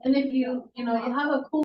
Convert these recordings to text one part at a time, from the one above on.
And if you have a cool.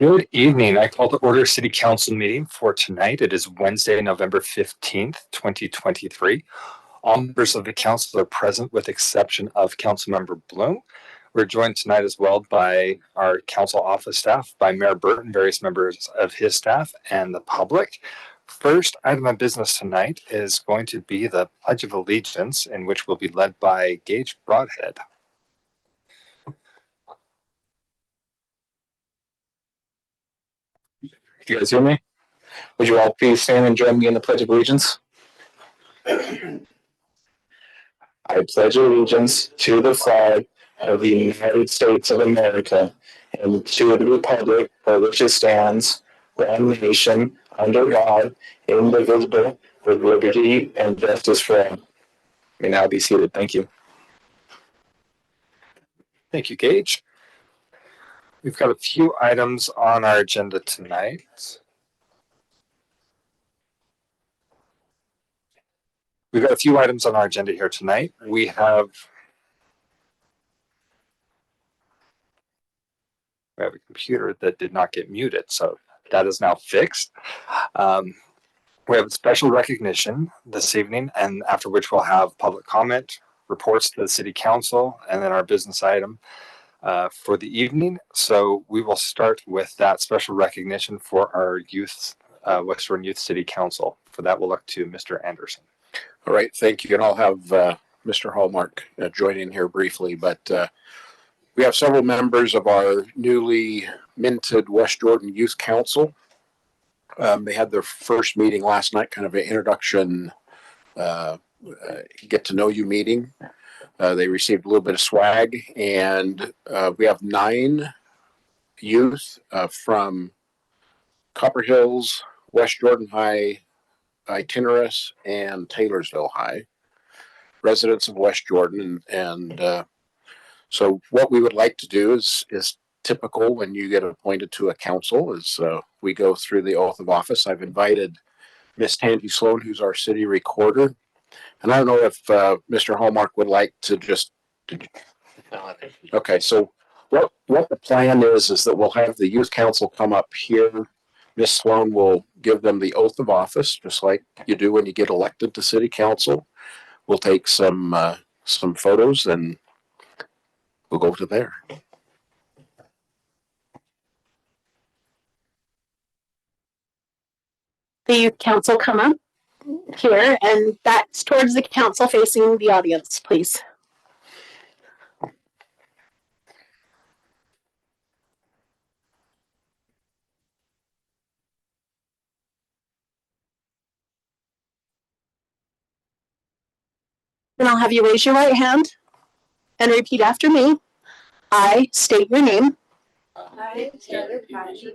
Good evening. I call to order City Council meeting for tonight. It is Wednesday, November 15th, 2023. All members of the council are present with exception of Councilmember Bloom. We're joined tonight as well by our council office staff, by Mayor Burton, various members of his staff, and the public. First item of business tonight is going to be the Pledge of Allegiance, in which will be led by Gage Broadhead. Can you guys hear me? Would you all please stand and join me in the Pledge of Allegiance? I pledge allegiance to the flag of the United States of America and to the republic for which it stands, one nation, under God, indivisible, with liberty and justice for all. You may now be seated. Thank you. Thank you, Gage. We've got a few items on our agenda tonight. We've got a few items on our agenda here tonight. We have a computer that did not get muted, so that is now fixed. We have a special recognition this evening, and after which we'll have public comment, reports to the city council, and then our business item for the evening. So we will start with that special recognition for our youth, West Jordan Youth City Council. For that, we'll look to Mr. Anderson. All right, thank you. And I'll have Mr. Hallmark join in here briefly, but we have several members of our newly minted West Jordan Youth Council. They had their first meeting last night, kind of an introduction, get to know you meeting. They received a little bit of swag, and we have 9 youth from Copper Hills, West Jordan High, Itinerus, and Taylorsville High, residents of West Jordan. And so what we would like to do is typical when you get appointed to a council is we go through the oath of office. I've invited Miss Tandy Sloan, who's our city recorder. And I don't know if Mr. Hallmark would like to just. Okay, so what the plan is that we'll have the youth council come up here. Miss Sloan will give them the oath of office, just like you do when you get elected to city council. We'll take some photos and we'll go to there. The youth council come up here, and that's towards the council facing the audience, please. Then I'll have you raise your right hand and repeat after me. I state your name. I, Taylor Patty,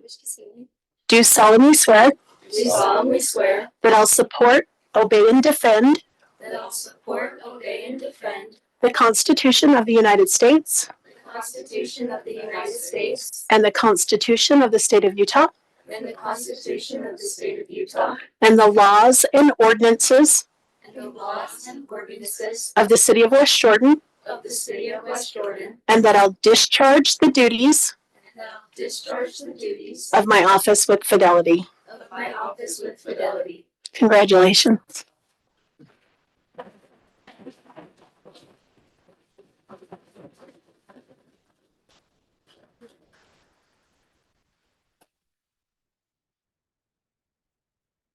Do solemnly swear do solemnly swear that I'll support, obey, and defend that I'll support, obey, and defend the Constitution of the United States the Constitution of the United States and the Constitution of the State of Utah and the Constitution of the State of Utah and the laws and ordinances and the laws and ordinances of the City of West Jordan, of the City of West Jordan, and that I'll discharge the duties and that I'll discharge the duties of my office with fidelity. of my office with fidelity. Congratulations.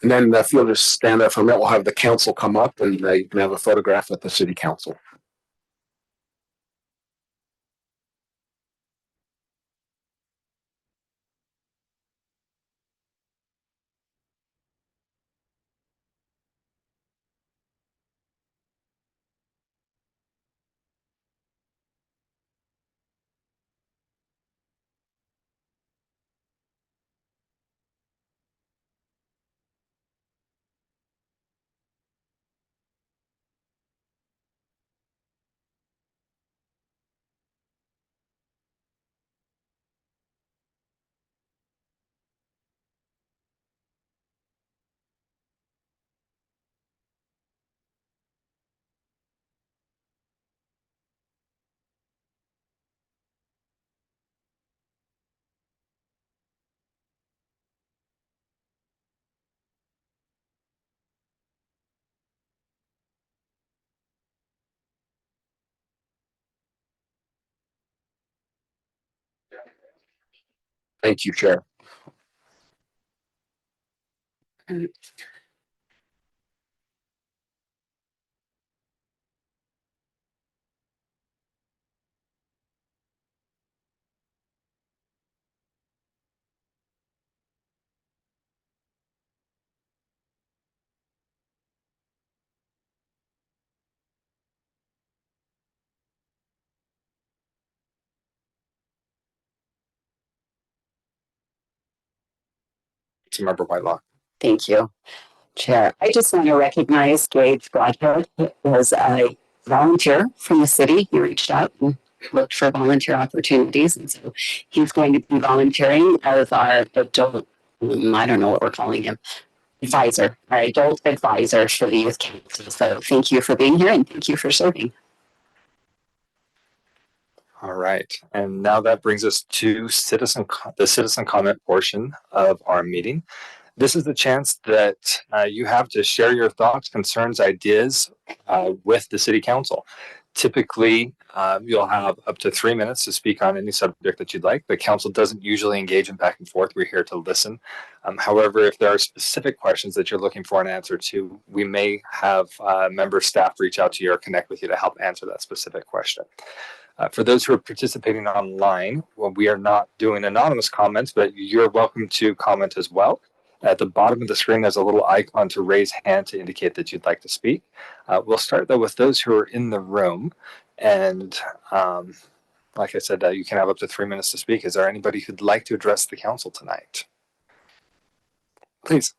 And then if you'll just stand there for a minute, we'll have the council come up and they can have a photograph at the city council. Thank you, Chair. Member Whitelaw. Thank you, Chair. I just want to recognize Gage Broadhead as a volunteer from the city. He reached out and looked for volunteer opportunities. And so he's going to be volunteering as our adult, I don't know what we're calling him, advisor, our adult advisor for the youth council. So thank you for being here and thank you for serving. All right. And now that brings us to the citizen comment portion of our meeting. This is the chance that you have to share your thoughts, concerns, ideas with the city council. Typically, you'll have up to 3 minutes to speak on any subject that you'd like. The council doesn't usually engage in back and forth. We're here to listen. However, if there are specific questions that you're looking for an answer to, we may have member staff reach out to you or connect with you to help answer that specific question. For those who are participating online, well, we are not doing anonymous comments, but you're welcome to comment as well. At the bottom of the screen, there's a little icon to raise hand to indicate that you'd like to speak. We'll start though with those who are in the room. And like I said, you can have up to 3 minutes to speak. Is there anybody who'd like to address the council tonight? Please.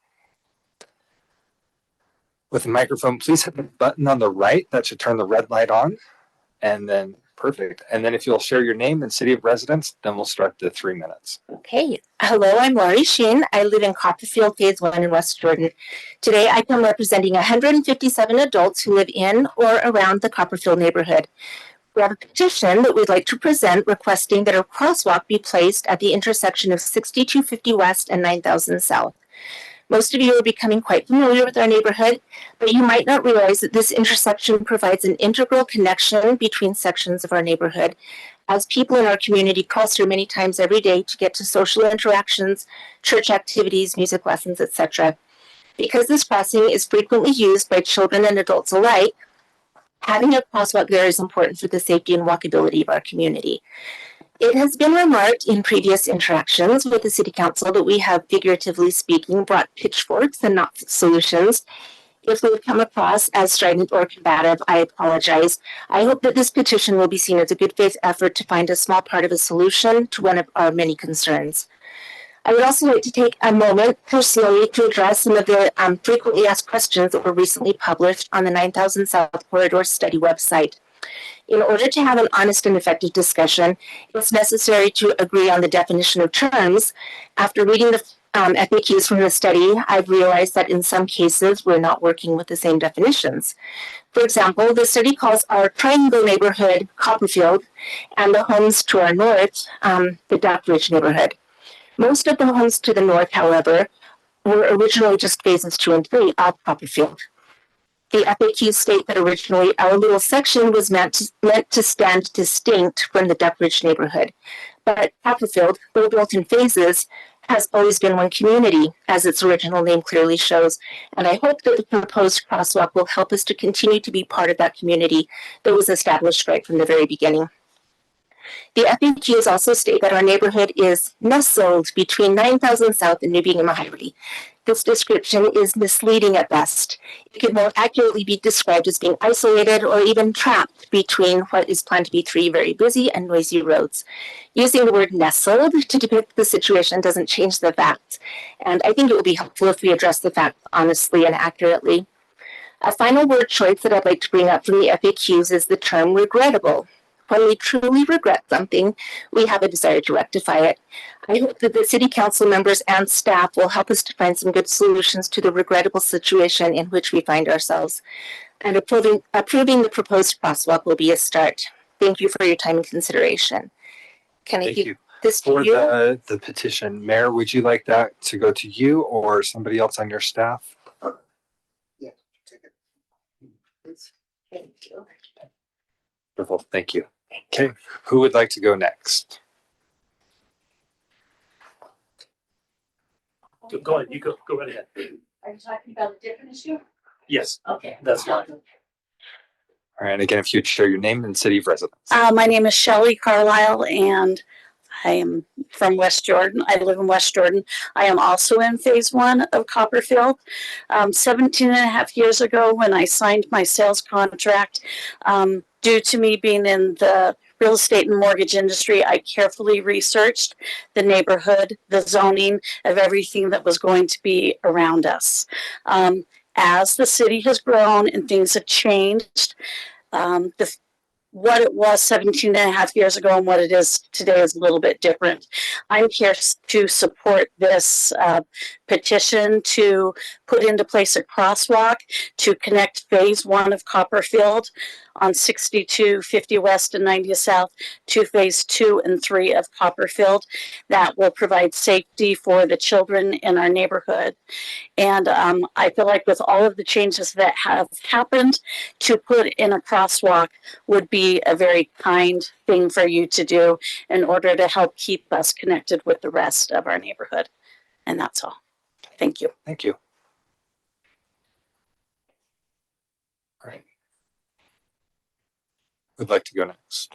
With the microphone, please hit the button on the right. That should turn the red light on. And then perfect. And then if you'll share your name and city of residence, then we'll start the 3 minutes. Okay. Hello, I'm Laurie Sheen. I live in Copperfield, Phase 1 in West Jordan. Today, I come representing 157 adults who live in or around the Copperfield neighborhood. We have a petition that we'd like to present requesting that a crosswalk be placed at the intersection of 6250 West and 9000 South. Most of you are becoming quite familiar with our neighborhood, but you might not realize that this intersection provides an integral connection between sections of our neighborhood, as people in our community cross through many times every day to get to social interactions, church activities, music lessons, etc. Because this crossing is frequently used by children and adults alike, having a crosswalk there is important for the safety and walkability of our community. It has been remarked in previous interactions with the City Council that we have, figuratively speaking, brought pitchforks and not solutions. If we have come across as strident or combative, I apologize. I hope that this petition will be seen as a good faith effort to find a small part of a solution to one of our many concerns. I would also like to take a moment personally to address some of the frequently asked questions that were recently published on the 9000 South Corridor Study website. In order to have an honest and effective discussion, it's necessary to agree on the definition of terms. After reading the FAQs from the study, I've realized that in some cases, we're not working with the same definitions. For example, the study calls our triangle neighborhood Copperfield and the homes to our north, the Duck Ridge neighborhood. Most of the homes to the north, however, were originally just phases 2 and 3 of Copperfield. The FAQs state that originally our little section was meant to stand distinct from the Duck Ridge neighborhood. But Copperfield, though built in phases, has always been one community, as its original name clearly shows. And I hope that the proposed crosswalk will help us to continue to be part of that community that was established right from the very beginning. The FAQs also state that our neighborhood is nestled between 9000 South and New Bingham Highway. This description is misleading at best. It could more accurately be described as being isolated or even trapped between what is planned to be 3 very busy and noisy roads. Using the word nestled to depict the situation doesn't change the facts, and I think it would be helpful if we address the facts honestly and accurately. A final word choice that I'd like to bring up from the FAQs is the term regrettable. When we truly regret something, we have a desire to rectify it. I hope that the City Council members and staff will help us to find some good solutions to the regrettable situation in which we find ourselves. And approving the proposed crosswalk will be a start. Thank you for your time and consideration. Can I give this to you? For the petition, Mayor, would you like that to go to you or somebody else on your staff? Yeah, take it. Thank you. Wonderful, thank you. Okay, who would like to go next? Go ahead, you go right ahead. Are you talking about a different issue? Yes, Okay. that's fine. All right, and again, if you'd share your name and city of residence. My name is Shelley Carlisle, and I am from West Jordan. I live in West Jordan. I am also in phase 1 of Copperfield. 17 and a half years ago, when I signed my sales contract, due to me being in the real estate and mortgage industry, I carefully researched the neighborhood, the zoning of everything that was going to be around us. As the city has grown and things have changed, what it was 17 and a half years ago and what it is today is a little bit different. I'm here to support this petition to put into place a crosswalk to connect phase 1 of Copperfield on 6250 West and 90 South to phase 2 and 3 of Copperfield. That will provide safety for the children in our neighborhood. And I feel like with all of the changes that have happened, to put in a crosswalk would be a very kind thing for you to do in order to help keep us connected with the rest of our neighborhood. And that's all. Thank you. Thank you. All right. Who'd like to go next?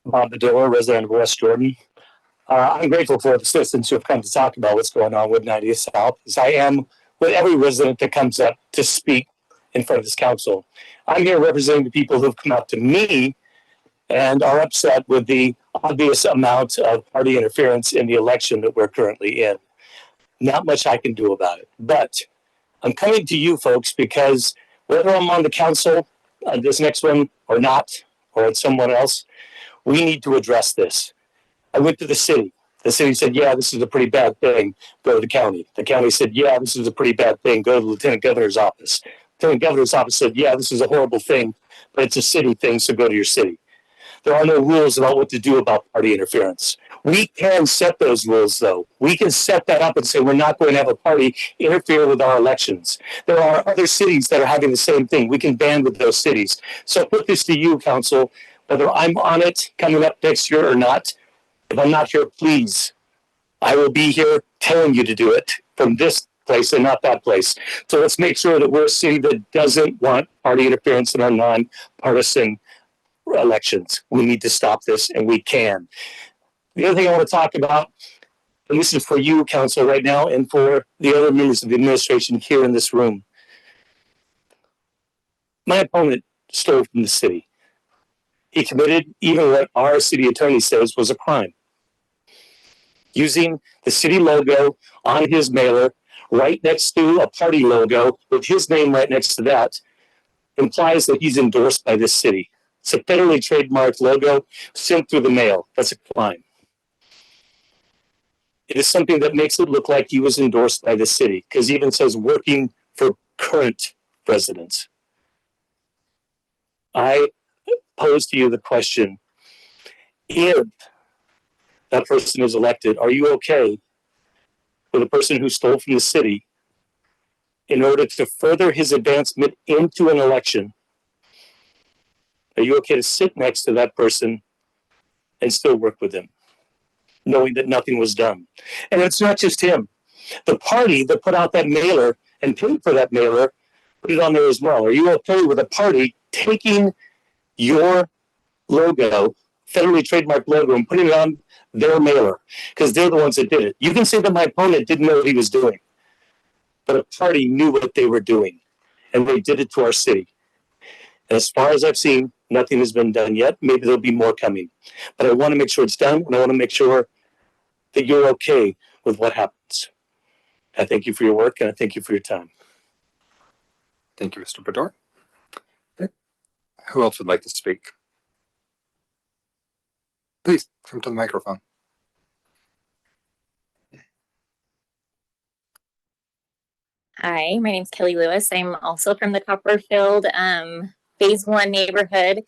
Bob Badilla, resident of West Jordan. I'm grateful for the citizens who have come to talk about what's going on with 90th South, as I am with every resident that comes up to speak in front of this council. I'm here representing the people who've come out to me and are upset with the obvious amount of party interference in the election that we're currently in. Not much I can do about it, but I'm coming to you folks because whether I'm on the council, this next one or not, or it's someone else, we need to address this. I went to the city. The city said, yeah, this is a pretty bad thing. Go to the county. The county said, yeah, this is a pretty bad thing. Go to the lieutenant governor's office. The lieutenant governor's office said, yeah, this is a horrible thing, but it's a city thing, so go to your city. There are no rules about what to do about party interference. We can set those rules, though. We can set that up and say we're not going to have a party interfere with our elections. There are other cities that are having the same thing. We can ban with those cities. So I put this to you, council, whether I'm on it coming up next year or not. If I'm not here, please, I will be here telling you to do it from this place and not that place. So let's make sure that we're a city that doesn't want party interference in our non-partisan elections. We need to stop this, and we can. The other thing I want to talk about, and this is for you, council, right now, and for the other members of the administration here in this room. My opponent stole from the city. He committed even what our city attorney says was a crime. Using the city logo on his mailer right next to a party logo with his name right next to that implies that he's endorsed by this city. It's a federally trademarked logo sent through the mail. That's a crime. It is something that makes it look like he was endorsed by the city, because it even says working for current residents. I pose to you the question, if that person is elected, are you okay with a person who stole from the city in order to further his advancement into an election? Are you okay to sit next to that person and still work with him, knowing that nothing was done? And it's not just him. The party that put out that mailer and paid for that mailer put it on there as well. Are you okay with a party taking your logo, federally trademarked logo, and putting it on their mailer? Because they're the ones that did it. You can say that my opponent didn't know what he was doing, but a party knew what they were doing, and they did it to our city. And as far as I've seen, nothing has been done yet. Maybe there'll be more coming. But I want to make sure it's done, and I want to make sure that you're okay with what happens. I thank you for your work, and I thank you for your time. Thank you, Mr. Bador. Okay. Who else would like to speak? Please come to the microphone. Hi, my name's Kelly Lewis. I'm also from the Copperfield Phase 1 neighborhood.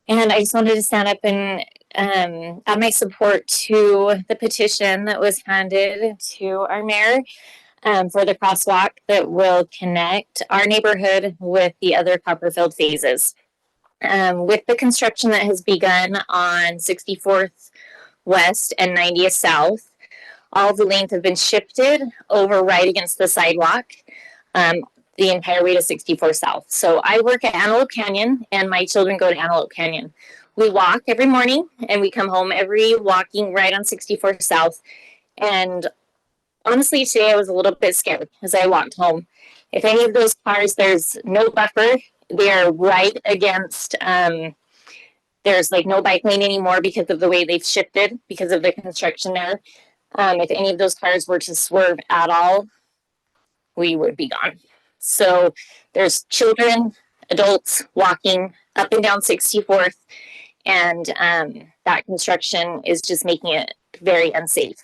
And I just wanted to stand up and add my support to the petition that was handed to our mayor for the crosswalk that will connect our neighborhood with the other Copperfield phases. With the construction that has begun on 64th West and 90th South, all the lanes have been shifted over right against the sidewalk, the entire way to 64 South. So I work at Antelope Canyon, and my children go to Antelope Canyon. We walk every morning, and we come home every walking right on 64 South. And honestly, today I was a little bit scared as I walked home. If any of those cars, there's no buffer. They're right against, there's like no bike lane anymore because of the way they've shifted, because of the construction there. If any of those cars were to swerve at all, we would be gone. So there's children, adults walking up and down 64th, and that construction is just making it very unsafe.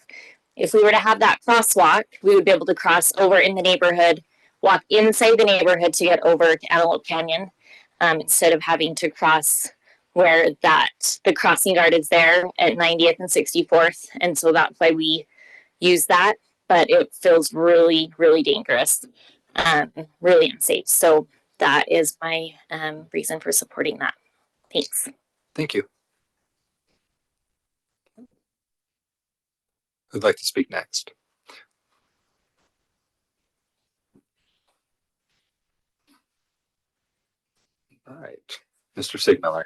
If we were to have that crosswalk, we would be able to cross over in the neighborhood, walk inside the neighborhood to get over to Antelope Canyon, instead of having to cross where the crossing guard is there at 90th and 64th. And so that's why we use that, but it feels really, really dangerous, really unsafe. So that is my reason for supporting that. Thanks. Thank you. Who'd like to speak next? All right, Mr. Sigmiller.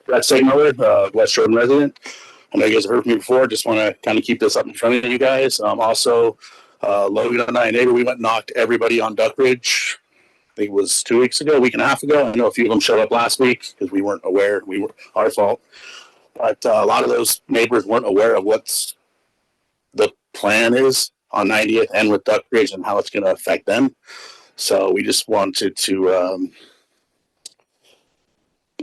Brett Sigmiller, West Jordan resident. I know you guys have heard from me before. Just want to kind of keep this up in front of you guys. Also, Logan and I, a neighbor, we went and knocked everybody on Duck Ridge. I think it was 2 weeks ago, a week and a half ago. I know a few of them showed up last week because we weren't aware. We were our fault. But a lot of those neighbors weren't aware of what's the plan is on 90th and with Duck Ridge and how it's going to affect them. So we just wanted to,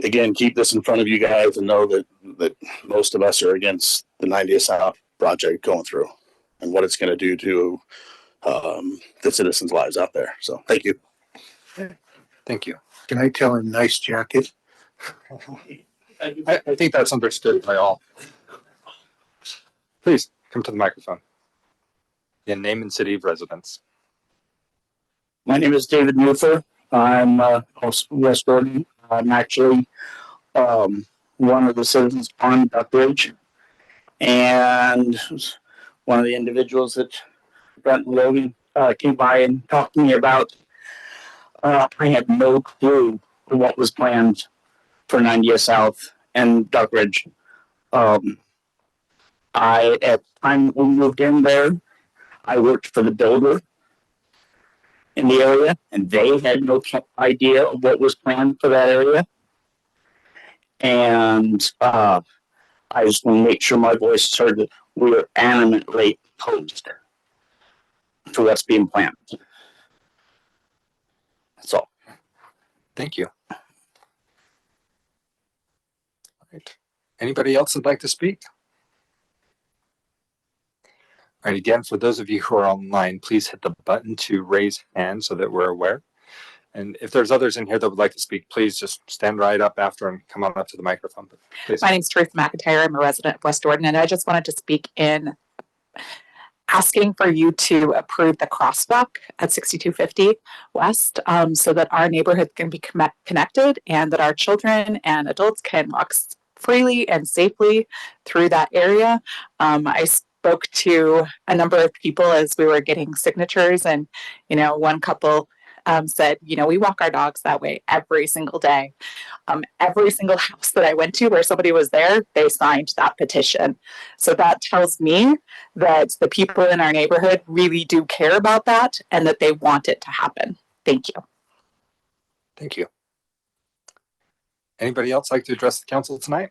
again, keep this in front of you guys and know that most of us are against the 90th South project going through and what it's going to do to the citizens' lives out there. So thank you. Thank you. Can I tell him nice jacket? I think that's understood by all. Please come to the microphone. Yeah, name and city of residence. My name is David Muther. I'm also West Jordan. I'm actually one of the citizens on Duck Ridge, and one of the individuals that Brent and Logan came by and talked to me about. I had no clue what was planned for 90th South and Duck Ridge. At the time we moved in there, I worked for the builder in the area, and they had no idea of what was planned for that area. And I just want to make sure my voice is heard that we are animately opposed to what's being planned. That's all. Thank you. All right. Anybody else would like to speak? All right, again, for those of you who are online, please hit the button to raise hand so that we're aware. And if there's others in here that would like to speak, please just stand right up after and come on up to the microphone. Please. My name's Teresa McIntyre. I'm a resident of West Jordan, and I just wanted to speak in asking for you to approve the crosswalk at 6250 West, so that our neighborhood can be connected and that our children and adults can walk freely and safely through that area. I spoke to a number of people as we were getting signatures, and one couple said, we walk our dogs that way every single day. Every single house that I went to where somebody was there, they signed that petition. So that tells me that the people in our neighborhood really do care about that and that they want it to happen. Thank you. Thank you. Anybody else like to address the council tonight?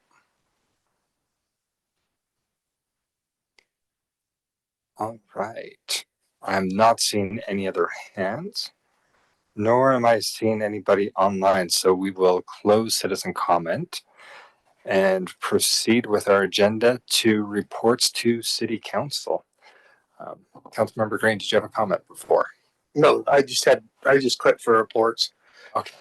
All right. I'm not seeing any other hands, nor am I seeing anybody online. So we will close citizen comment and proceed with our agenda to reports to city council. Councilmember Green, did you have a comment before? No, I just clicked for reports. Okay.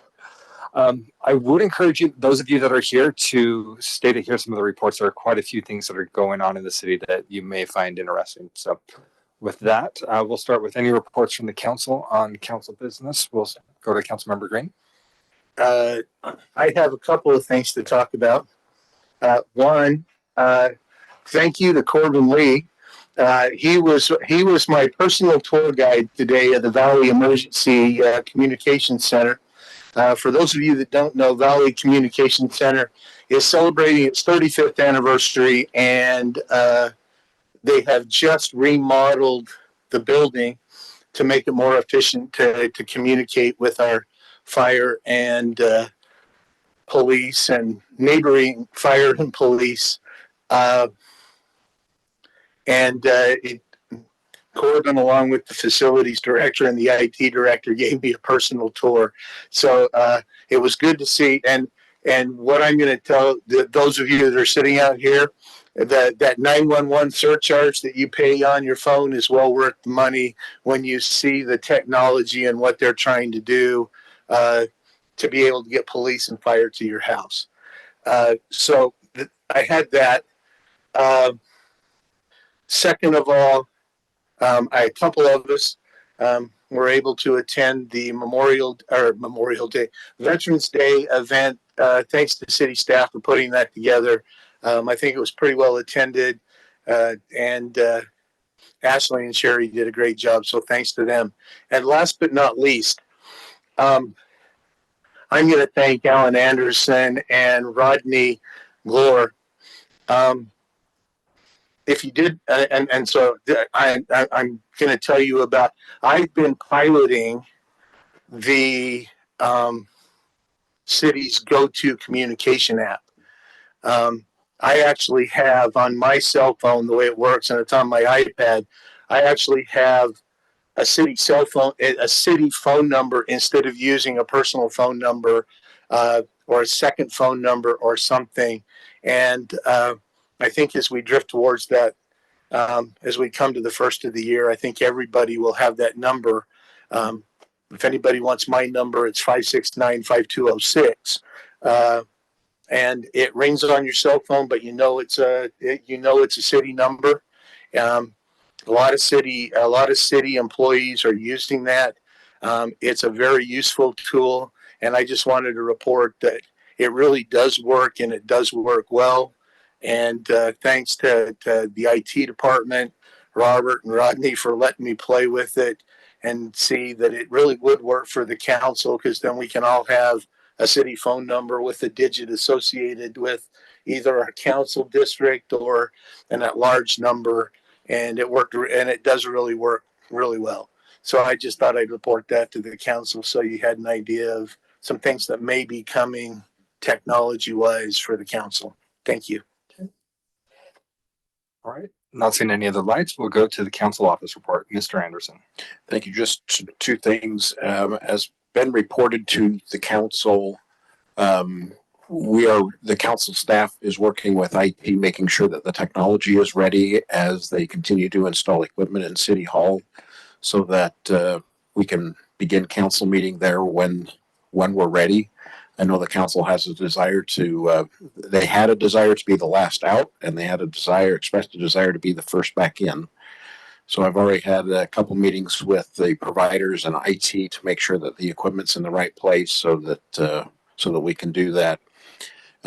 I would encourage you, those of you that are here, to stay to hear some of the reports. There are quite a few things that are going on in the city that you may find interesting. So with that, we'll start with any reports from the council on council business. We'll go to Councilmember Green. I have a couple of things to talk about. One, thank you to Corbin Lee. He was my personal tour guide today at the Valley Emergency Communication Center. For those of you that don't know, Valley Communication Center is celebrating its 35th anniversary, and they have just remodeled the building to make it more efficient to communicate with our fire and police and neighboring fire and police. Corbin, along with the facilities director and the IT director, gave me a personal tour. So it was good to see. And And what I'm going to tell those of you that are sitting out here, that 911 surcharge that you pay on your phone is well worth the money when you see the technology and what they're trying to do to be able to get police and fire to your house. So I had that. Second of all, a couple of us were able to attend the Memorial Day, Veterans Day event. Thanks to city staff for putting that together. I think it was pretty well attended, and Ashley and Sherry did a great job. So thanks to them. And last but not least, I'm going to thank Alan Anderson and Rodney Glore. If you did, and so I'm going to tell you about, I've been piloting the city's go-to communication app. I actually have on my cell phone, the way it works, and it's on my iPad, I actually have a city cell phone, a city phone number instead of using a personal phone number or a second phone number or something. And I think as we drift towards that, as we come to the first of the year, I think everybody will have that number. If anybody wants my number, it's 569-5206. And it rings on your cell phone, but you know it's a city number. A lot of city employees are using that. It's a very useful tool, and I just wanted to report that it really does work, and it does work well. And thanks to the IT department, Robert and Rodney, for letting me play with it and see that it really would work for the council, because then we can all have a city phone number with a digit associated with either our council district or an at-large number. And it worked, and it does really work really well. So I just thought I'd report that to the council so you had an idea of some things that may be coming technology-wise for the council. Thank you. All right. Not seeing any other lights. We'll go to the council office report. Mr. Anderson. Thank you. Just two things. As been reported to the council, the council staff is working with IT, making sure that the technology is ready as they continue to install equipment in City Hall, so that we can begin council meeting there when we're ready. I know the council has a desire they had a desire to be the last out, and they had expressed a desire to be the first back in. So I've already had a couple meetings with the providers and IT to make sure that the equipment's in the right place so that we can do that.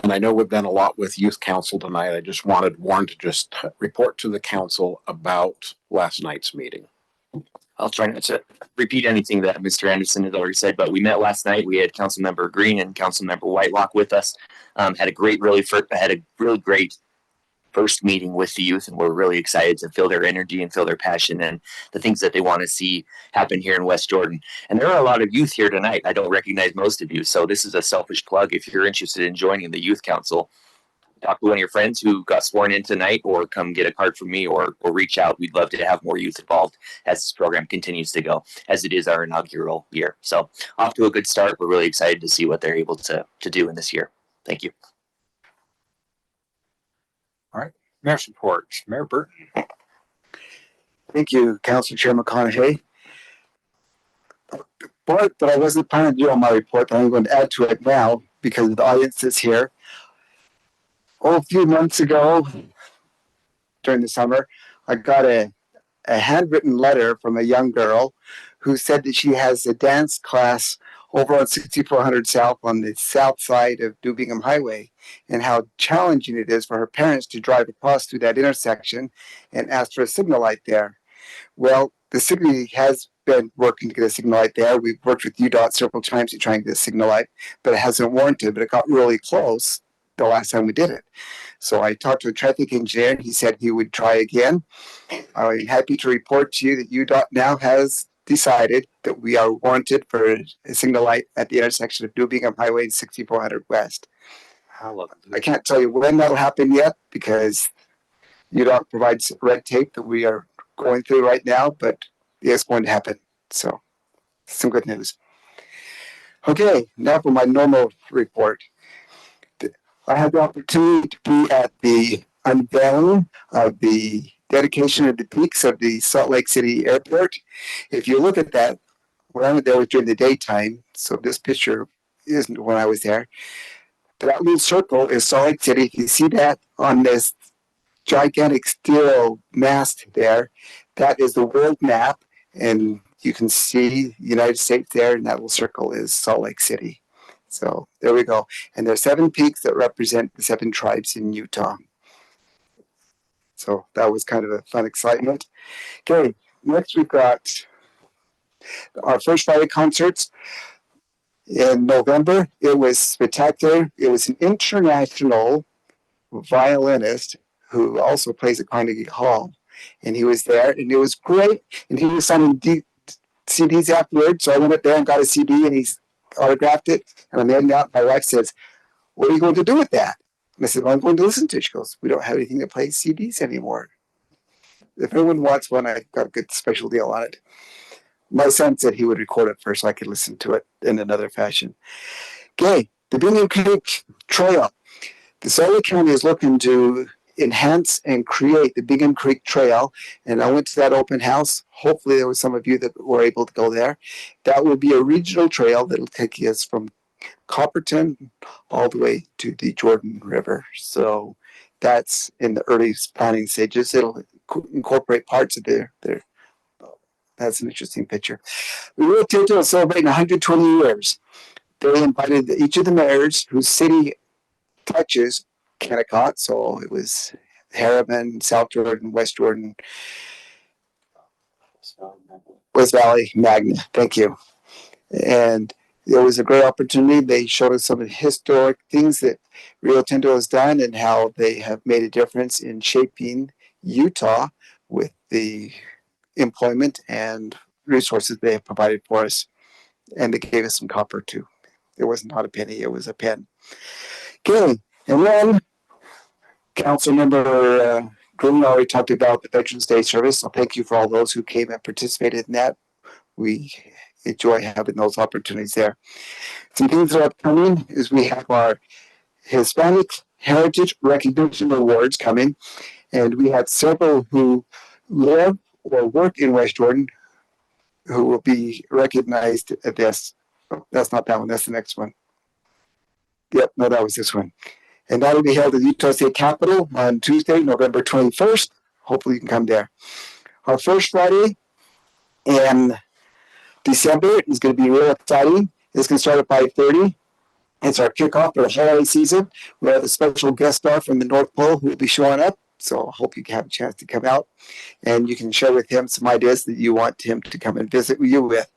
And I know we've done a lot with youth council tonight. I just wanted Warren to just report to the council about last night's meeting. I'll try not to repeat anything that Mr. Anderson has already said, but we met last night. We had Councilmember Green and Councilmember Whitelock with us. Had a really great first meeting with the youth, and we're really excited to feel their energy and feel their passion and the things that they want to see happen here in West Jordan. And there are a lot of youth here tonight. I don't recognize most of you, so this is a selfish plug. If you're interested in joining the youth council, talk to one of your friends who got sworn in tonight, or come get a card from me, or reach out. We'd love to have more youth involved as this program continues to go, as it is our inaugural year. So off to a good start. We're really excited to see what they're able to do in this year. Thank you. All right. Mayor's report. Mayor Burton. Thank you, Council Chair McConaughey. But I wasn't planning to do on my report, but I'm going to add to it now because the audience is here. A few months ago, during the summer, I got a handwritten letter from a young girl who said that she has a dance class over on 6400 South on the south side of New Bingham Highway, and how challenging it is for her parents to drive across through that intersection and ask for a signal light there. Well, the city has been working to get a signal light there. We've worked with UDOT several times to try and get a signal light, but it hasn't warranted, but it got really close the last time we did it. So I talked to the traffic engineer, and he said he would try again. I'm happy to report to you that UDOT now has decided that we are warranted for a signal light at the intersection of New Bingham Highway and 6400 West. I can't tell you when that'll happen yet because UDOT provides red tape that we are going through right now, but it's going to happen. So some good news. Okay, now for my normal report. I had the opportunity to be at the unveiling of the dedication of the peaks of the Salt Lake City Airport. If you look at that, when I went there was during the daytime, so this picture isn't when I was there. That little circle is Salt Lake City. If you see that on this gigantic steel mast there, that is the world map, and you can see the United States there, and that little circle is Salt Lake City. So there we go. And there's 7 peaks that represent the 7 tribes in Utah. So that was kind of a fun excitement. Okay, next we've got our first Friday concerts in November. It was spectacular. It was an international violinist who also plays at Carnegie Hall. And he was there, and it was great. And he was signing CDs afterwards. So I went up there and got a CD, and he's autographed it. And I'm handing out. My wife says, "What are you going to do with that?" And I said, "Well, I'm going to listen to it." She goes, "We don't have anything that plays CDs anymore. If anyone wants one, I got a good special deal on it." My son said he would record it first so I could listen to it in another fashion. Okay, the Bingham Creek Trail. The Salt Lake County is looking to enhance and create the Bingham Creek Trail, and I went to that open house. Hopefully there was some of you that were able to go there. That will be a regional trail that will take us from Copperton all the way to the Jordan River. So that's in the early planning stages. It'll incorporate parts of there. That's an interesting picture. The Rio Tinto is celebrating 120 years. They invited each of the mayors whose city touches Kennecott. So it was Harriman, South Jordan, West Jordan, West Valley, Magna. Thank you. And it was a great opportunity. They showed us some of the historic things that Rio Tinto has done and how they have made a difference in shaping Utah with the employment and resources they have provided for us. And they gave us some copper too. It was not a penny, it was a pen. Okay, and then Councilmember Green already talked about the Veterans Day service. So thank you for all those who came and participated in that. We enjoy having those opportunities there. Some things that are upcoming is we have our Hispanic Heritage Recognition Awards coming, and we have several who live or work in West Jordan who will be recognized at this. Oh, that's not that one, that's the next one. Yep, no, that was this one. And that will be held at Utah State Capitol on Tuesday, November 21st. Hopefully you can come there. Our first Friday in December is going to be real exciting. It's going to start at 5:30. It's our kickoff for the holiday season. We have a special guest star from the North Pole who will be showing up. So I hope you can have a chance to come out and you can share with him some ideas that you want him to come and visit you with.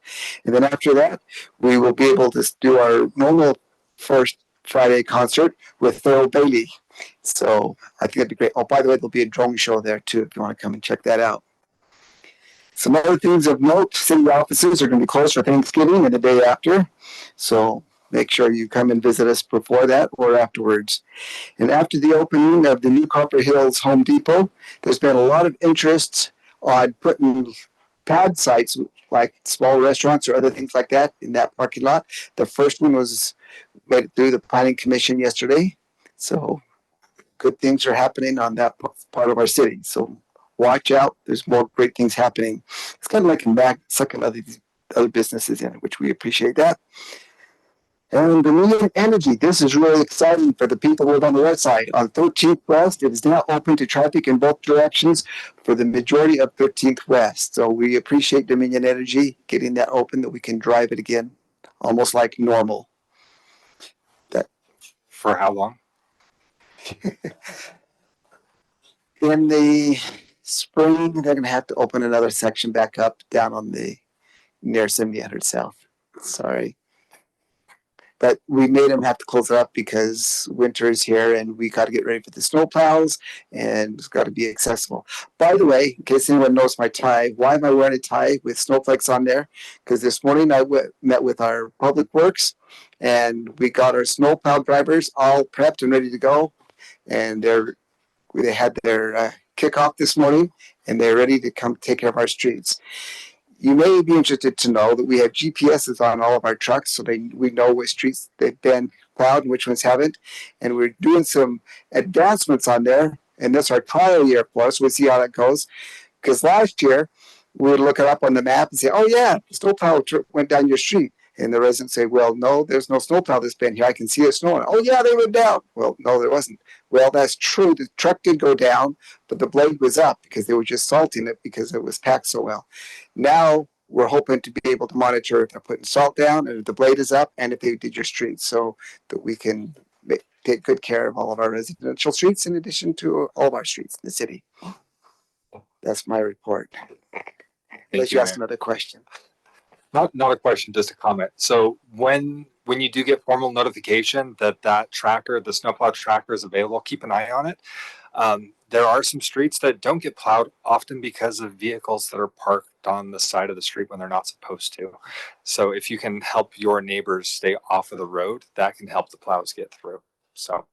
And then after that, we will be able to do our normal first Friday concert with Thurl Bailey. So I think that'd be great. Oh, by the way, there'll be a drone show there too if you want to come and check that out. Some other things of note, city offices are going to be closed for Thanksgiving and the day after. So make sure you come and visit us before that or afterwards. And after the opening of the new Copper Hills Home Depot, there's been a lot of interest on putting pad sites like small restaurants or other things like that in that parking lot. The first one was made it through the planning commission yesterday. So good things are happening on that part of our city. So watch out. There's more great things happening. It's kind of like back sucking other businesses in, which we appreciate that. And Dominion Energy, this is really exciting for the people who live on the west side. On 13th West, it is now open to traffic in both directions for the majority of 13th West. So we appreciate Dominion Energy getting that open that we can drive it again, almost like normal. That For how long? in the spring, they're going to have to open another section back up down on the near 7800 South. Sorry. But we made them have to close it up because winter is here and we got to get ready for the snow plows and it's got to be accessible. By the way, in case anyone knows my tie, why am I wearing a tie with snowflakes on there? Because this morning I met with our public works and we got our snow plow drivers all prepped and ready to go. And they had their kickoff this morning and they're ready to come take care of our streets. You may be interested to know that we have GPSs on all of our trucks, so we know which streets they've been plowed and which ones haven't. And we're doing some advancements on there, and that's our trial year for us. We'll see how that goes. Because last year, we would look it up on the map and say, oh yeah, the snowplow went down your street. And the residents say, well, no, there's no snowplow that's been here. I can see it snowing. Oh yeah, they went down. Well, no, there wasn't. Well, that's true. The truck did go down, but the blade was up because they were just salting it because it was packed so well. Now we're hoping to be able to monitor if they're putting salt down and if the blade is up and if they did your streets so that we can take good care of all of our residential streets in addition to all of our streets in the city. That's my report. Unless you ask another question. Not a question, just a comment. So when you do get formal notification that tracker, the snowplow tracker is available, keep an eye on it. There are some streets that don't get plowed often because of vehicles that are parked on the side of the street when they're not supposed to. So if you can help your neighbors stay off of the road, that can help the plows get through. So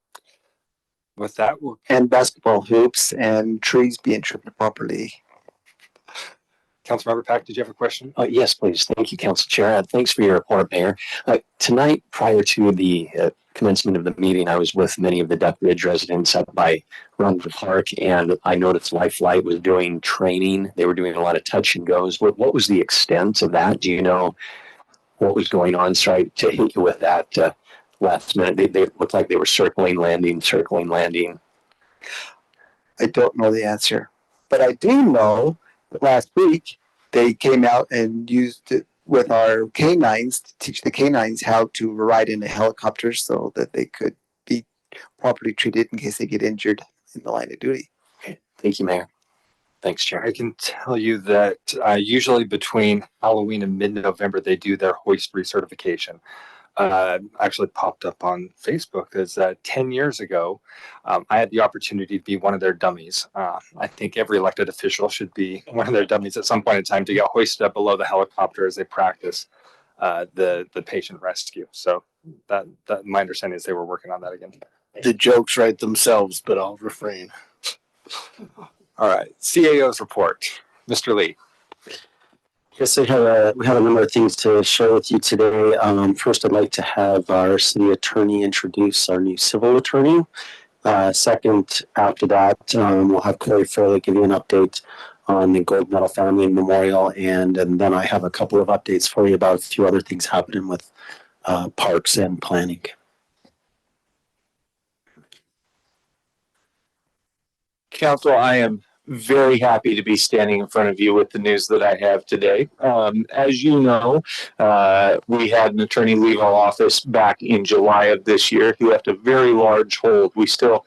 with that, and basketball hoops and trees being trimmed properly. Councilmember Pack, did you have a question? Yes, please. Thank you, Council Chair. Thanks for your report, Mayor. Tonight, prior to the commencement of the meeting, I was with many of the Duck Ridge residents up by Rumford Park, and I noticed Life Light was doing training. They were doing a lot of touch and goes. What was the extent of that? Do you know what was going on? Sorry to hit you with that last minute. They looked like they were circling, landing. I don't know the answer, but I do know that last week they came out and used it with our canines to teach the canines how to ride in a helicopter so that they could be properly treated in case they get injured in the line of duty. Okay. Thank you, Mayor. Thanks, Chair. I can tell you that usually between Halloween and mid-November, they do their hoist recertification. Actually popped up on Facebook is 10 years ago, I had the opportunity to be one of their dummies. I think every elected official should be one of their dummies at some point in time to get hoisted up below the helicopter as they practice the patient rescue. So that my understanding is they were working on that again. The jokes write themselves, but I'll refrain. All right, CAO's report. Mr. Lee. Yes, we have a number of things to share with you today. First, I'd like to have our city attorney introduce our new civil attorney. Second, after that, we'll have Corey Fairley give you an update on the Gold Medal Family Memorial, and then I have a couple of updates for you about a few other things happening with parks and planning. Council, I am very happy to be standing in front of you with the news that I have today. As you know, we had an attorney leave our office back in July of this year. He left a very large hole. We still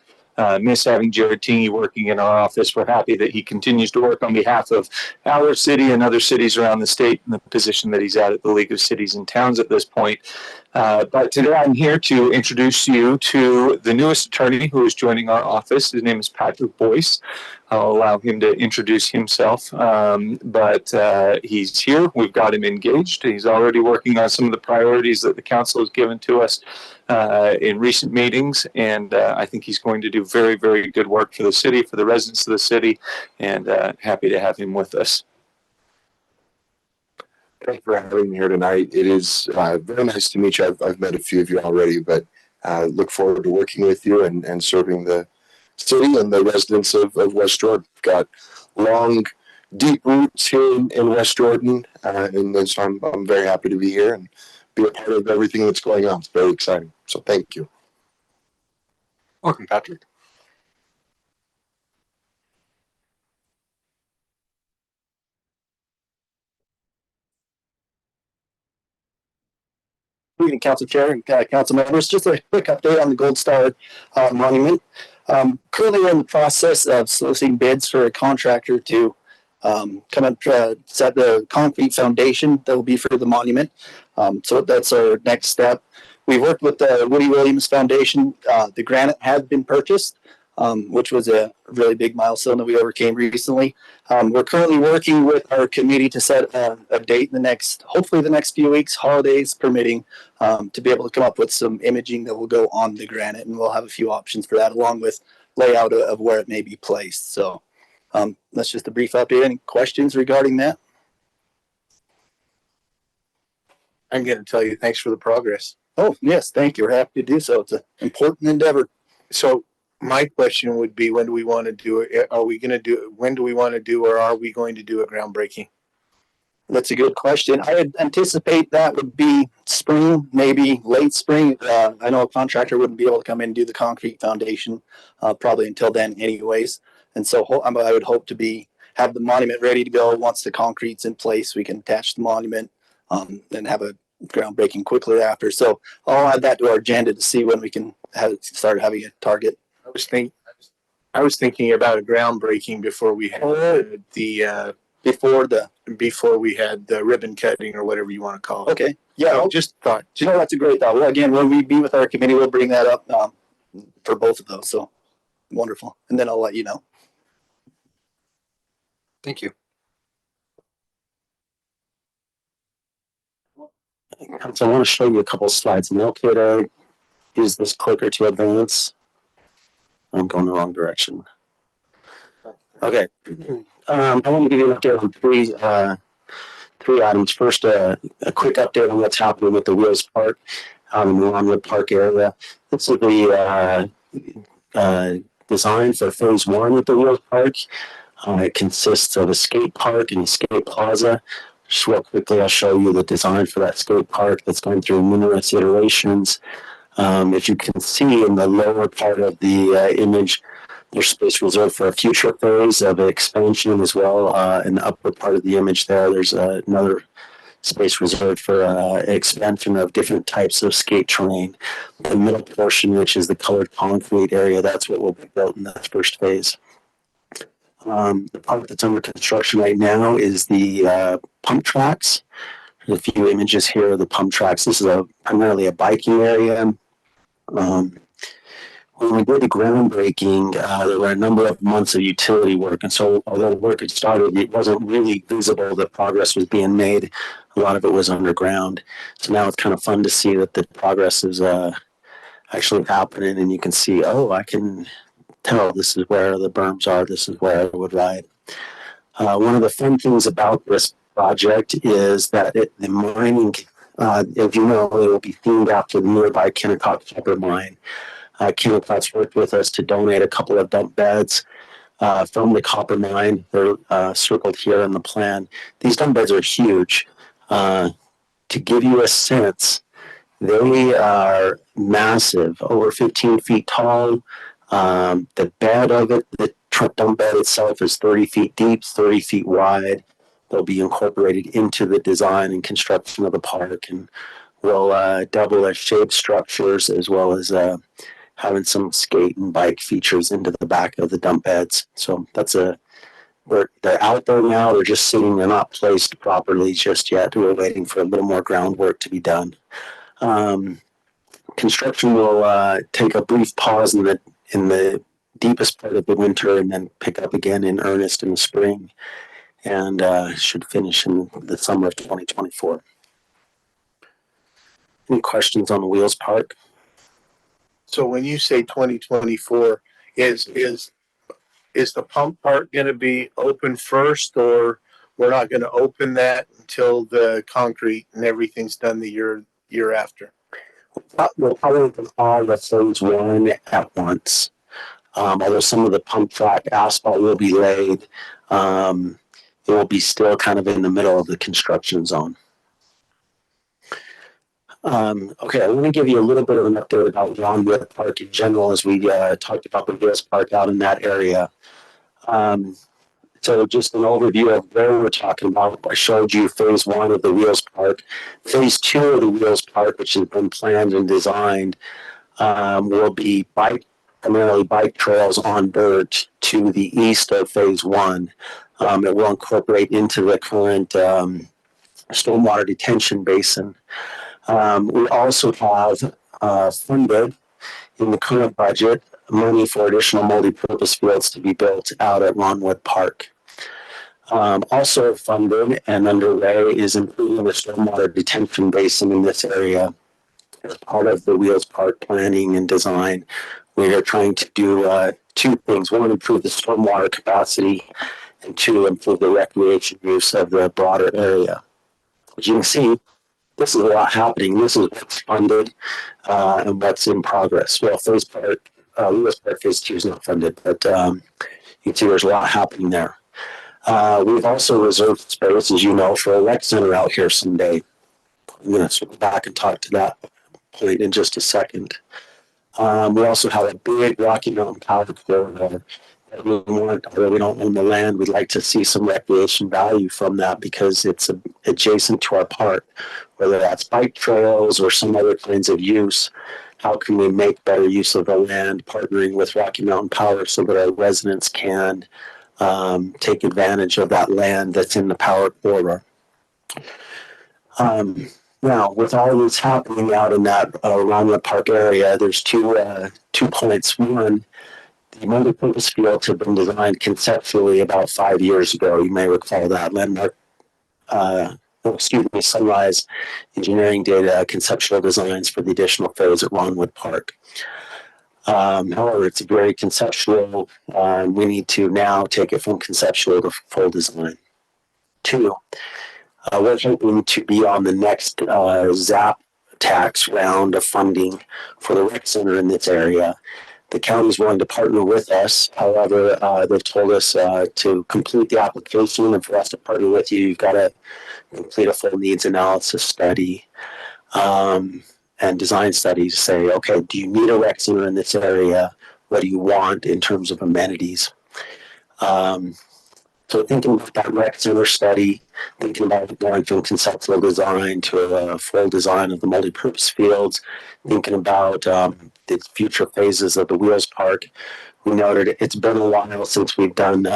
miss having Jared Tingy working in our office. We're happy that he continues to work on behalf of our city and other cities around the state in the position that he's at the League of Cities and Towns at this point. But today I'm here to introduce you to the newest attorney who is joining our office. His name is Patrick Boyce. I'll allow him to introduce himself, but he's here. We've got him engaged. He's already working on some of the priorities that the council has given to us in recent meetings, and I think he's going to do very, very good work for the city, for the residents of the city, and happy to have him with us. Thank you for having me here tonight. It is very nice to meet you. I've met a few of you already, but look forward to working with you and serving the city and the residents of West Jordan. We've got long, deep roots here in West Jordan, and so I'm very happy to be here and be a part of everything that's going on. It's very exciting. So thank you. Welcome, Patrick. Good evening, Council Chair and Council members. Just a quick update on the Gold Star Monument. Currently, we're in the process of soliciting bids for a contractor to come up set the concrete foundation that will be for the monument. So that's our next step. We worked with the Woody Williams Foundation. The granite has been purchased, which was a really big milestone that we overcame recently. We're currently working with our committee to set a date in hopefully the next few weeks, holidays permitting, to be able to come up with some imaging that will go on the granite, and we'll have a few options for that, along with layout of where it may be placed. So that's just a brief update. Any questions regarding that? I'm going to tell you, thanks for the progress. Oh, yes, thank you. We're happy to do so. It's an important endeavor. So my question would be, when do we want to do it? Are we going to do it? When do we want to do, or are we going to do a groundbreaking? That's a good question. I would anticipate that would be spring, maybe late spring. I know a contractor wouldn't be able to come in and do the concrete foundation probably until then, anyways. And so I would hope to have the monument ready to go once the concrete's in place. We can attach the monument and have a groundbreaking quickly after. So I'll add that to our agenda to see when we can start having a target. I was thinking about a groundbreaking before we had before we had the ribbon cutting or whatever you want to call it. Okay. Yeah. So just thought. You know, that's a great thought. Well, again, when we be with our committee, we'll bring that up for both of those. So wonderful. And then I'll let you know. Thank you. So I want to show you a couple of slides. And okay to use this clicker to advance. I'm going the wrong direction. Okay. I want to give you an update on three items. First, a quick update on what's happening with the Wheels Park in the Longwood Park area. This is the design for phase one of the Wheels Park. It consists of a skate park and a skate plaza. Just real quickly, I'll show you the design for that skate park that's going through numerous iterations. If you can see in the lower part of the image, there's space reserved for a future phase of expansion as well. In the upper part of the image there's another space reserved for expansion of different types of skate terrain. The middle portion, which is the colored concrete area, that's what will be built in that first phase. The part that's under construction right now is the pump tracks. There's a few images here of the pump tracks. This is primarily a biking area. When we did the groundbreaking, there were a number of months of utility work. And so although work had started, it wasn't really visible that progress was being made. A lot of it was underground. So now it's kind of fun to see that the progress is actually happening. And you can see, I can tell this is where the berms are. This is where I would ride. One of the fun things about this project is that the mining, as you know, it will be themed after the nearby Kennecott copper mine. Kennecott's worked with us to donate a couple of dump beds from the copper mine. They're circled here in the plan. These dump beds are huge. To give you a sense, they are massive, over 15 feet tall. The bed of it, the dump bed itself is 30 feet deep, 30 feet wide. They'll be incorporated into the design and construction of the park, and will double as shade structures as well as having some skate and bike features into the back of the dump beds. So they're out there now. They're just sitting. They're not placed properly just yet. We're waiting for a little more groundwork to be done. Construction will take a brief pause in the deepest part of the winter and then pick up again in earnest in the spring, and should finish in the summer of 2024. Any questions on the Wheels Park? So when you say 2024, is the pump part going to be open first, or we're not going to open that until the concrete and everything's done the year after? We'll probably open all the phase one at once. Although some of the pump track asphalt will be laid, it will be still kind of in the middle of the construction zone. Okay, I want to give you a little bit of an update about Longwood Park in general as we talked about the Wheels Park out in that area. So just an overview of where we're talking about. I showed you phase one of the Wheels Park. Phase two of the Wheels Park, which has been planned and designed, will be primarily bike trails on dirt to the east of phase one. It will incorporate into the current stormwater detention basin. We also have funded in the current budget money for additional multi-purpose fields to be built out at Longwood Park. Also funded and underway is improving the stormwater detention basin in this area. As part of the Wheels Park planning and design, we are trying to do two things. One, improve the stormwater capacity, and two, improve the recreation use of the broader area. As you can see, this is a lot happening. This is what's funded and what's in progress. Well, Phase Park, Lewis Park Phase 2 is not funded, but you can see there's a lot happening there. We've also reserved space, as you know, for a rec center out here someday. I'm going to circle back and talk to that point in just a second. We also have a big Rocky Mountain Power corridor that we want, although we don't own the land, we'd like to see some recreation value from that because it's adjacent to our park, whether that's bike trails or some other kinds of use. How can we make better use of the land, partnering with Rocky Mountain Power so that our residents can take advantage of that land that's in the power corridor. Now, with all this happening out in that Ronwood Park area, there's two points. One, the multi-purpose fields have been designed conceptually about 5 years ago. You may recall that. Sunrise Engineering did conceptual designs for the additional phase at Ronwood Park. However, it's very conceptual. We need to now take it from conceptual to full design. Two, we're hoping to be on the next ZAP tax round of funding for the rec center in this area. The county is willing to partner with us. However, they've told us to complete the application, and for us to partner with you, you've got to complete a full needs analysis study and design studies. Say, okay, do you need a rec center in this area? What do you want in terms of amenities? So thinking about that rec center study, thinking about going from conceptual design to a full design of the multi-purpose fields, thinking about the future phases of the Wheels Park. We noted it's been a while since we've done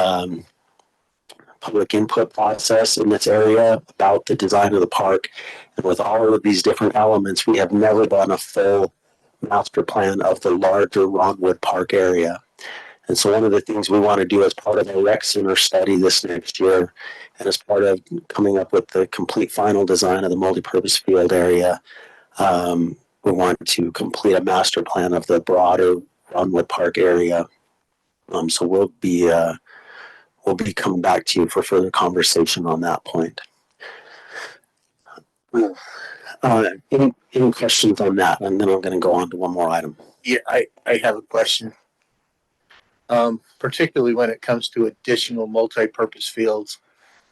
public input process in this area about the design of the park. And with all of these different elements, we have never done a full master plan of the larger Ronwood Park area. And so one of the things we want to do as part of the rec center study this next year, and as part of coming up with the complete final design of the multipurpose field area, we want to complete a master plan of the broader Ronwood Park area. So we'll be coming back to you for further conversation on that point. Any questions on that? And then I'm going to go on to one more item. Yeah, I have a question. Particularly when it comes to additional multi-purpose fields.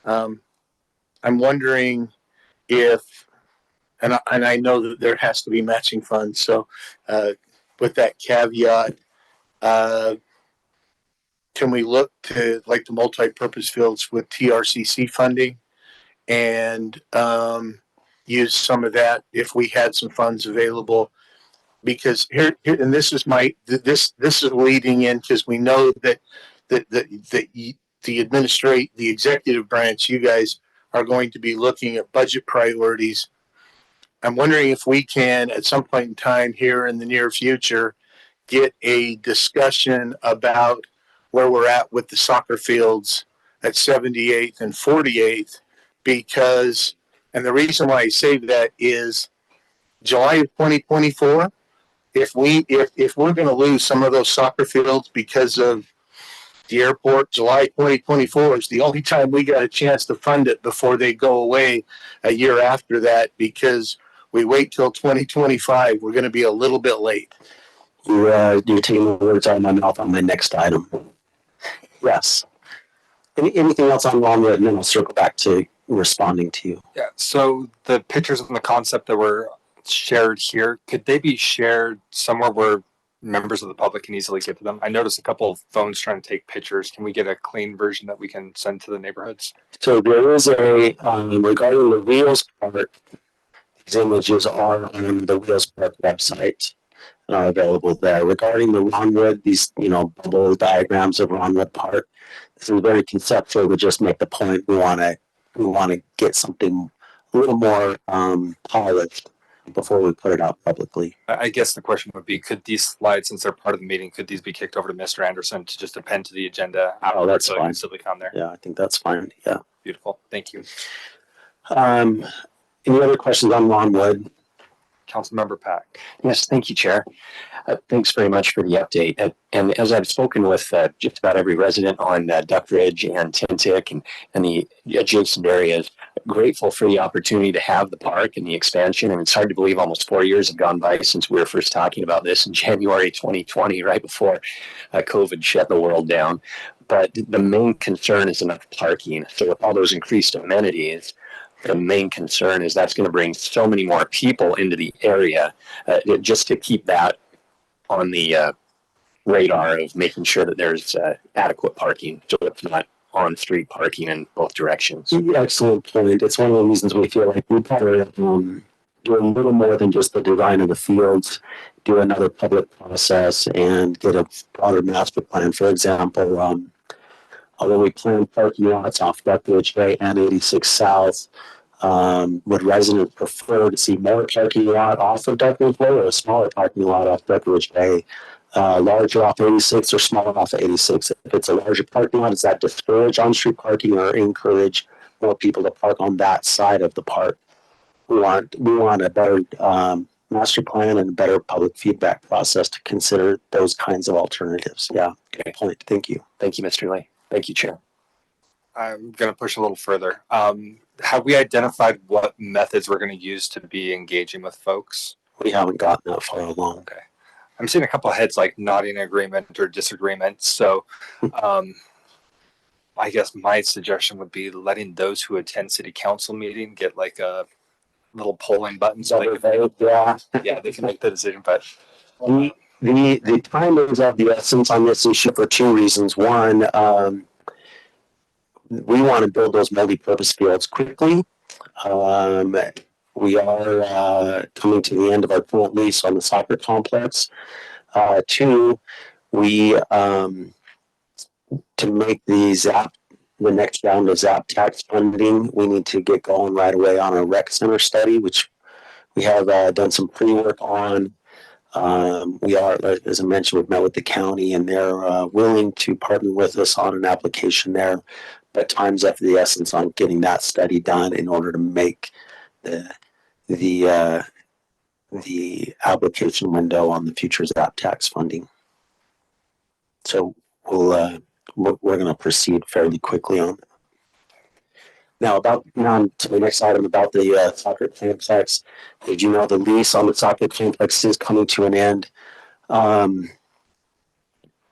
I'm wondering if, and I know that there has to be matching funds. So with that caveat, can we look to like the multi-purpose fields with TRCC funding and use some of that if we had some funds available? Because here and this is this is leading in because we know that the executive branch, you guys are going to be looking at budget priorities. I'm wondering if we can at some point in time here in the near future get a discussion about where we're at with the soccer fields at 78th and 48th, because, and the reason why I say that is July of 2024. If we're going to lose some of those soccer fields because of the airport, July 2024 is the only time we got a chance to fund it before they go away a year after that. Because we wait till 2025, we're going to be a little bit late. You're taking the words out of my mouth on my next item. Yes. Anything else on Ronwood, and then I'll circle back to responding to you. Yeah. So the pictures and the concept that were shared here, could they be shared somewhere where members of the public can easily get to them? I noticed a couple of phones trying to take pictures. Can we get a clean version that we can send to the neighborhoods? So there is a, regarding the Wheels Park, these images are on the Wheels Park website and are available there. Regarding the Ronwood, these, bubble diagrams of Ronwood Park, this is very conceptual to just make the point we want to get something a little more polished before we put it out publicly. I guess the question would be, could these slides, since they're part of the meeting, could these be kicked over to Mr. Anderson to just append to the agenda? Oh, that's so fine. Simply come there. Yeah, I think that's fine. Yeah. Beautiful. Thank you. Any other questions on Ronwood? Councilmember Pack. Yes, thank you, Chair. Thanks very much for the update. And as I've spoken with just about every resident on Duck Ridge and Tintic and the adjacent areas, grateful for the opportunity to have the park and the expansion. And it's hard to believe almost 4 years have gone by since we were first talking about this in January 2020, right before COVID shut the world down. But the main concern is enough parking. So with all those increased amenities, the main concern is that's going to bring so many more people into the area, just to keep that on the radar of making sure that there's adequate parking, so it's not on-street parking in both directions. Excellent point. It's one of the reasons we feel like we better do a little more than just the design of the fields, do another public process, and get a broader master plan. For example, although we plan parking lots off Duckridge Bay and 86 South, would residents prefer to see more parking lot off of Duckridge Bay or a smaller parking lot off Duckridge Bay? Larger off 86 or smaller off of 86. If it's a larger parking lot, does that discourage on-street parking or encourage more people to park on that side of the park? We want a better master plan and a better public feedback process to consider those kinds of alternatives. Yeah, good point. Thank you. Thank you, Mr. Lee. Thank you, Chair. I'm going to push a little further. Have we identified what methods we're going to use to be engaging with folks? We haven't gotten that far along. Okay. I'm seeing a couple of heads like nodding agreement or disagreement. So I guess my suggestion would be letting those who attend city council meeting get like a little polling button. So yeah, they can make the decision. But the time is of the essence on this issue for two reasons. One, we want to build those multi-purpose fields quickly. We are coming to the end of our current lease on the soccer complex. Two, we to make the next round of ZAP tax funding, we need to get going right away on a rec center study, which we have done some pre-work on. We are, as I mentioned, we've met with the county and they're willing to partner with us on an application there, but time's of the essence on getting that study done in order to make the application window on the future ZAP tax funding. So we're going to proceed fairly quickly on that. Now to the next item about the soccer complex. Did you know the lease on the soccer complex is coming to an end?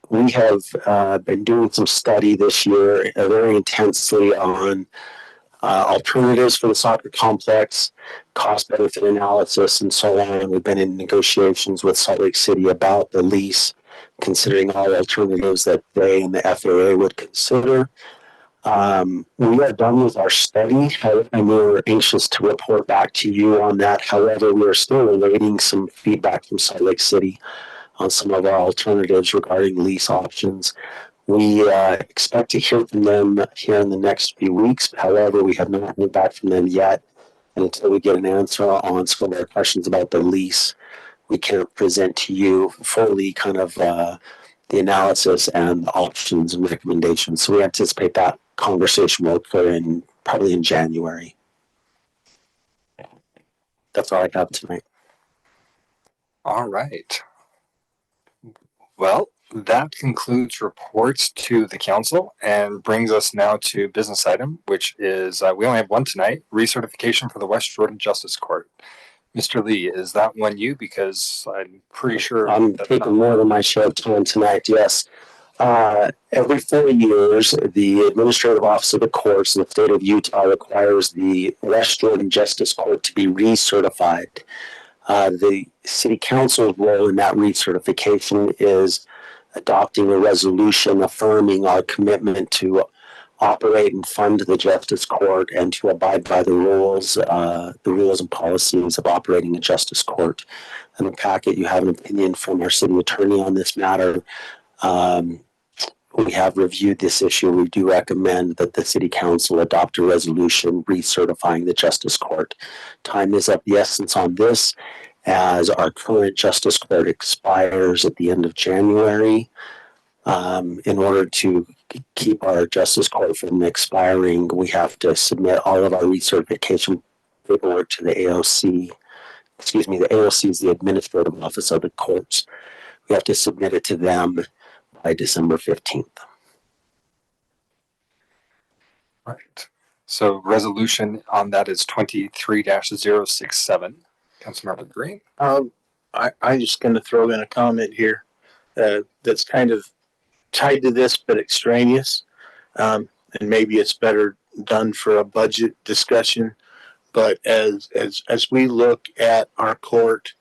We have been doing some study this year very intensely on alternatives for the soccer complex, cost benefit analysis, and so on. We've been in negotiations with Salt Lake City about the lease, considering all alternatives that they and the FAA would consider. We are done with our study, and we're anxious to report back to you on that. However, we are still awaiting some feedback from Salt Lake City on some of our alternatives regarding lease options. We expect to hear from them here in the next few weeks. However, we have not heard back from them yet. And until we get an answer on some of our questions about the lease, we can't present to you fully kind of the analysis and the options and recommendations. So we anticipate that conversation will occur probably in January. That's all I have tonight. all right. Well, that concludes reports to the council and brings us now to business item, which is we only have one tonight, recertification for the West Jordan Justice Court. Mr. Lee, is that one you? Because I'm pretty sure I'm taking more than my share of time tonight. Yes. Every 4 years, the Administrative Office of the Courts in the state of Utah requires the West Jordan Justice Court to be recertified. The City Council's role in that recertification is adopting a resolution affirming our commitment to operate and fund the Justice Court and to abide by the rules and policies of operating a Justice Court. In the packet, you have an opinion from our City Attorney on this matter. We have reviewed this issue. We do recommend that the City Council adopt a resolution recertifying the Justice Court. Time is of the essence on this, as our current Justice Court expires at the end of January. In order to keep our Justice Court from expiring, we have to submit all of our recertification paperwork to the AOC. Excuse me, the AOC is the Administrative Office of the Courts. We have to submit it to them by December 15th. Right. So resolution on that is 23-067. Councilmember Green. I'm just going to throw in a comment here that's kind of tied to this, but extraneous. And maybe it's better done for a budget discussion. But as we look at our court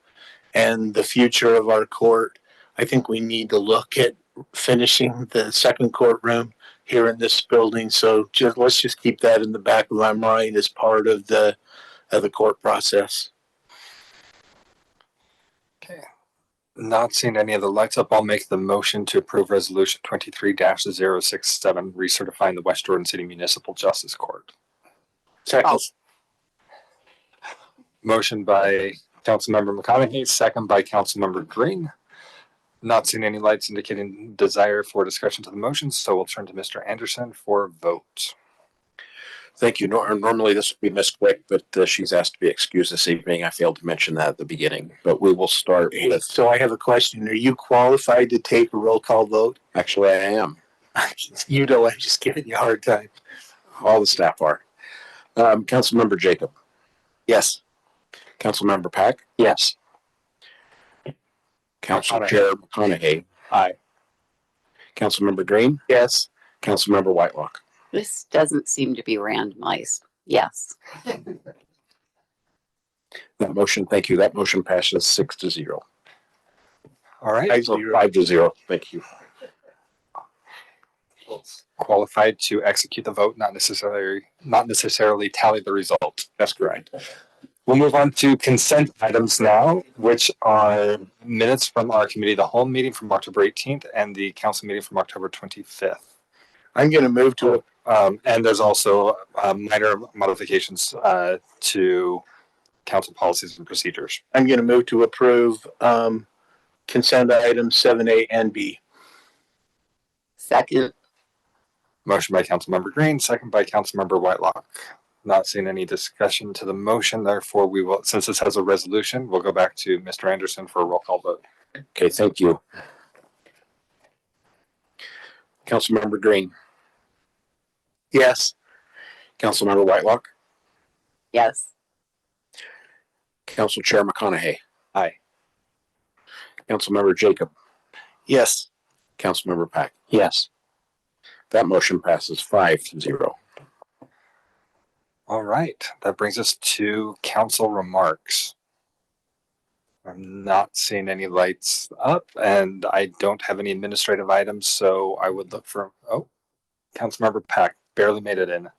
and the future of our court, I think we need to look at finishing the second courtroom here in this building. So let's just keep that in the back of my mind as part of the court process. Okay. Not seeing any of the lights up, I'll make the motion to approve resolution 23-067, recertifying the West Jordan City Municipal Justice Court. Second. Motion by Councilmember McConaughey, second by Councilmember Green. Not seeing any lights indicating desire for discussion to the motion, so we'll turn to Mr. Anderson for vote. Thank you. Normally this would be Miss Quick, but she's asked to be excused this evening. I failed to mention that at the beginning, but we will start with. So I have a question. Are you qualified to take a roll call vote? Actually, I am. You know, I'm just giving you a hard time. All the staff are. Councilmember Jacob. Yes. Councilmember Pack. Yes. Council Chair McConaughey. Aye. Councilmember Green. Yes. Councilmember Whitelock. This doesn't seem to be randomized. Yes. That motion, thank you. That motion passes 6-0. All right. 5-0. Thank you. Qualified to execute the vote, not necessarily tally the result. That's correct. We'll move on to consent items now, which are minutes from our committee, the whole meeting from October 18th and the council meeting from October 25th. I'm going to move to and there's also minor modifications to council policies and procedures. I'm going to move to approve consent items 7A and B. Second. Motion by Councilmember Green, second by Councilmember Whitelock. Not seeing any discussion to the motion, therefore we will, since this has a resolution, we'll go back to Mr. Anderson for a roll call vote. Okay, thank you. Councilmember Green. Yes. Councilmember Whitelock. Yes. Council Chair McConaughey. Aye. Councilmember Jacob. Yes. Councilmember Pack. Yes. That motion passes 5-0. All right, that brings us to council remarks. I'm not seeing any lights up and I don't have any administrative items, so I would look for, Councilmember Pack barely made it in.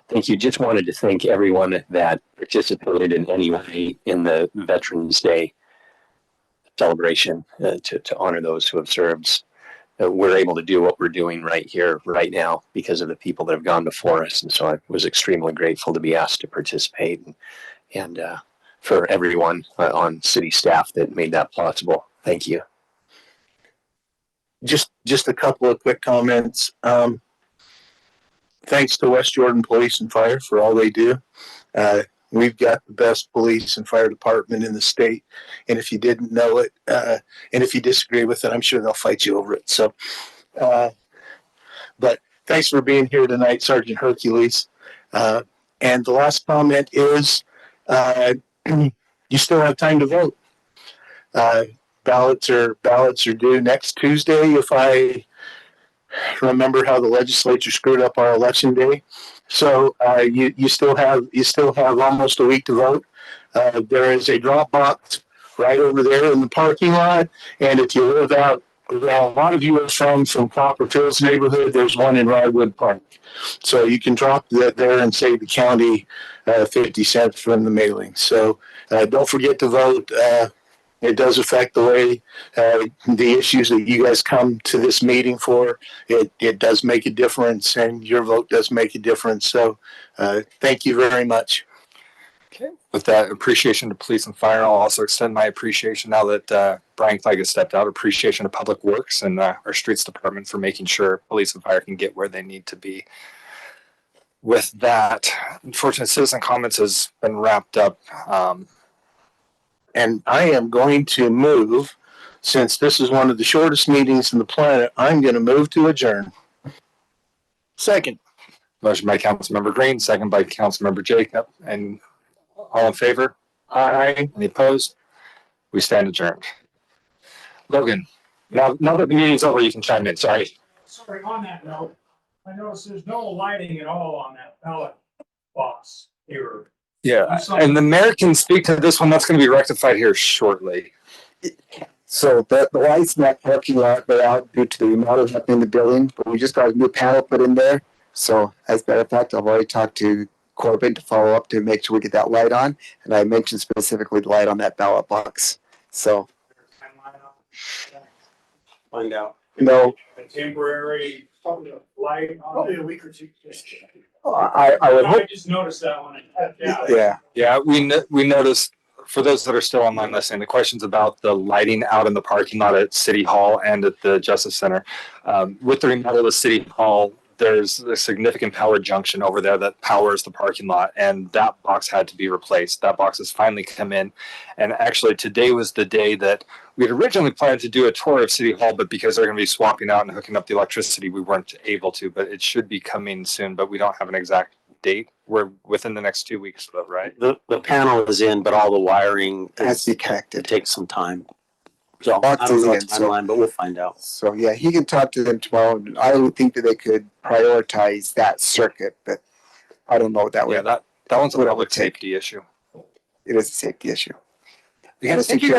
Thank you. Just wanted to thank everyone that participated in any way in the Veterans Day celebration to honor those who have served. We're able to do what we're doing right here, right now, because of the people that have gone before us. And so I was extremely grateful to be asked to participate and for everyone on city staff that made that possible. Thank you. Just a couple of quick comments. Thanks to West Jordan Police and Fire for all they do. We've got the best police and fire department in the state. And if you didn't know it, and if you disagree with it, I'm sure they'll fight you over it. So, but thanks for being here tonight, Sergeant Hercules. And the last comment is, you still have time to vote. Ballots are due next Tuesday, if I remember how the legislature screwed up our election day. So you still have almost a week to vote. There is a drop box right over there in the parking lot, and if you live out, a lot of you are from Copperfield's neighborhood. There's one in Redwood Park, so you can drop that there and save the county 50 cents from the mailing. So don't forget to vote. It does affect the way the issues that you guys come to this meeting for. It does make a difference, and your vote does make a difference. So thank you very much. Okay. With that appreciation to police and fire, I'll also extend my appreciation now that Brian Clegg has stepped out, appreciation to Public Works and our streets department for making sure police and fire can get where they need to be. With that, unfortunately, citizen comments has been wrapped up. And I am going to move, since this is one of the shortest meetings on the planet, I'm going to move to adjourn. Second. Motion by Councilmember Green, second by Councilmember Jacob. And all in favor? Aye. Any opposed? We stand adjourned. Logan, now that the meeting's over, you can chime in. Sorry. Sorry, on that note, I noticed there's no lighting at all on that ballot box here. Yeah, and the mayor can speak to this one. That's going to be rectified here shortly. So the lights in that parking lot were out due to the remodel happening in the building, but we just got a new panel put in there. So as a matter of fact, I've already talked to Corbin to follow up to make sure we get that light on. And I mentioned specifically the light on that ballot box. So Find out. no, A temporary light, probably a week or two. I would hope. I just noticed that one. Yeah, we noticed, for those that are still online listening, the questions about the lighting out in the parking lot at City Hall and at the Justice Center. With the remodel of City Hall, there's a significant power junction over there that powers the parking lot, and that box had to be replaced. That box has finally come in, and actually today was the day that we had originally planned to do a tour of City Hall, but because they're going to be swapping out and hooking up the electricity, we weren't able to, but it should be coming soon, but we don't have an exact date. We're within the next 2 weeks, though, right? The panel is in, but all the wiring has to be connected. It takes some time. So Box I don't is know in, the timeline, but we'll find out. So yeah, he can talk to them tomorrow. I would think that they could prioritize that circuit, but I don't know what that Yeah, would. that one's a what it public would take. safety issue. It is a safety issue. Thank you guys.